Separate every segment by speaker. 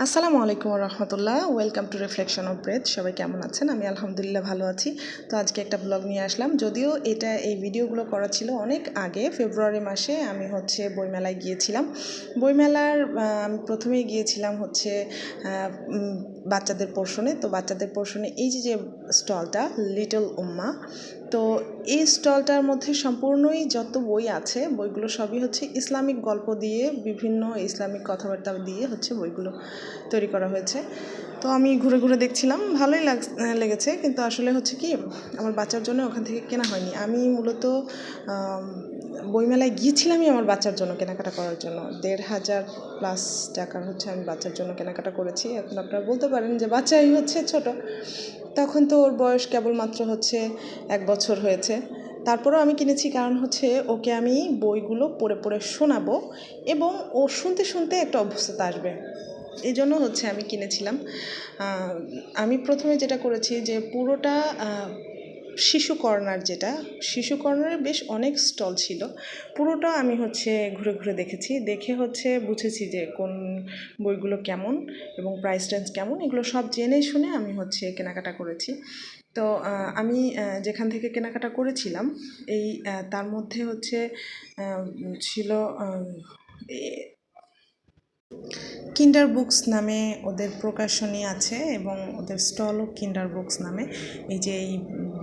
Speaker 1: আসসালামু আলাইকুম রহমতুল্লাহ। Welcome to reflection of breath. সবাই কেমন আছেন? আমি আলহামদুলিল্লাহ ভালো আছি। তো আজকে একটা ব্লগ নিয়ে আসলাম, যদিও এই ভিডিওগুলো করা ছিল অনেক আগে, ফেব্রুয়ারি মাসে আমি বইমেলায় গিয়েছিলাম। বইমেলার আমি প্রথমেই গিয়েছিলাম বাচ্চাদের পোর্শনে। তো বাচ্চাদের পোর্শনে এই যে স্টলটা লিটল উম্মা, তো এই স্টলটার মধ্যে সম্পূর্ণই যত বই আছে বইগুলো সবই ইসলামিক গল্প দিয়ে, বিভিন্ন ইসলামিক কথাবার্তা দিয়ে বইগুলো তৈরি করা হয়েছে। তো আমি ঘুরে ঘুরে দেখছিলাম, ভালোই লেগেছে, কিন্তু আসলে কি আমার বাচ্চার জন্য ওখান থেকে কেনা হয়নি। আমি মূলত বইমেলায় গিয়েছিলামই আমার বাচ্চার জন্য কেনাকাটা করার জন্য। ১,৫০০ প্লাস টাকার আমি বাচ্চার জন্য কেনাকাটা করেছি। এখন আপনারা বলতে পারেন যে বাচ্চাই ছোট, তখন তো ওর বয়স কেবলমাত্র ১ বছর হয়েছে। তারপরেও আমি কিনেছি, কারণ ওকে আমি বইগুলো পড়ে পড়ে শোনাবো এবং ও শুনতে শুনতে একটা অভ্যস্ততা আসবে, এই জন্য আমি কিনেছিলাম। আমি প্রথমে যেটা করেছি যে পুরোটা শিশু কর্নারে বেশ অনেক স্টল ছিল, পুরোটা আমি ঘুরে ঘুরে দেখেছি। দেখে বুঝেছি যে কোন বইগুলো কেমন এবং প্রাইস রেঞ্জ কেমন, এগুলো সব জেনে শুনে আমি কেনাকাটা করেছি। তো আমি যেখান থেকে কেনাকাটা করেছিলাম তার মধ্যে ছিল কিন্ডার বুকস নামে ওদের প্রকাশনী আছে এবং ওদের স্টলও কিন্ডার বুকস নামে। এই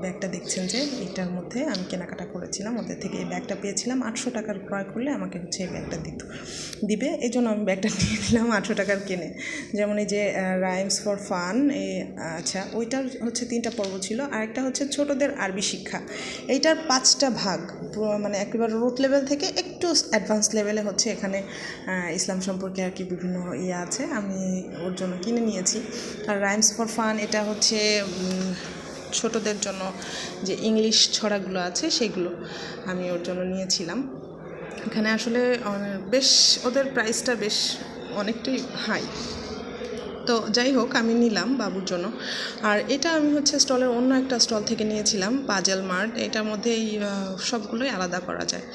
Speaker 1: ব্যাগটা দেখছেন যে এটার মধ্যে আমি কেনাকাটা করেছিলাম ওদের থেকে। এই ব্যাগটা পেয়েছিলাম ৮০০ টাকার ক্রয় করলে আমাকে এই ব্যাগটা দিবে, এই জন্য আমি ব্যাগটা নিয়ে নিলাম ৮০০ টাকার কিনে। যেমন এই যে রাইমস ফর ফান, আচ্ছা ওইটার ৩টা পর্ব ছিল, আর একটা ছোটদের আরবি শিক্ষা। এইটার 5টা ভাগ, মানে একেবারে রুট লেভেল থেকে একটু অ্যাডভান্স লেভেলে এখানে ইসলাম সম্পর্কে আর কি বিভিন্ন আছে। আমি ওর জন্য কিনে নিয়েছি। আর রাইমস ফর ফান এটা ছোটদের জন্য যে ইংলিশ ছড়াগুলো আছে সেগুলো আমি ওর জন্য নিয়েছিলাম। এখানে আসলে বেশ ওদের প্রাইসটা বেশ অনেকটাই হাই, তো যাই হোক আমি নিলাম বাবুর জন্য। আর এটা আমি স্টলের অন্য একটা স্টল থেকে নিয়েছিলাম, পাজেল মার্ট। এটার মধ্যে সবগুলোই আলাদা করা যায়।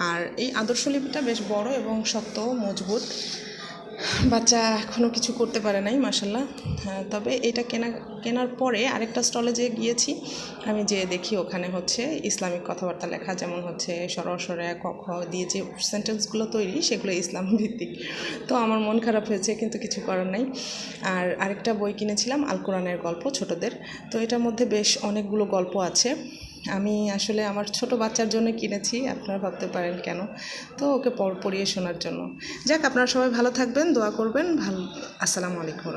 Speaker 1: আর এই আদর্শলিপিটা বেশ বড় এবং শক্ত মজবুত, বাচ্চা এখনও কিছু করতে পারে নাই মাশাল্লাহ। তবে এটা কেনার পরে আরেকটা স্টলে গিয়েছি আমি, দেখি ওখানে ইসলামিক কথাবার্তা লেখা, যেমন সরসরে ক খ দিয়ে যে সেন্টেন্সগুলো তৈরি সেগুলো ইসলাম ভিত্তিক। তো আমার মন খারাপ হয়েছে, কিন্তু কিছু করার নাই। আর আরেকটা বই কিনেছিলাম আল কোরআনের গল্প ছোটদের। তো এটার মধ্যে বেশ অনেকগুলো গল্প আছে। আমি আসলে আমার ছোট বাচ্চার জন্য কিনেছি, আপনারা ভাবতে পারেন কেন, তো ওকে পড়িয়ে শোনার জন্য। যাক, আপনারা সবাই ভালো থাকবেন, দোয়া করবেন। আসসালামু আলাইকুম।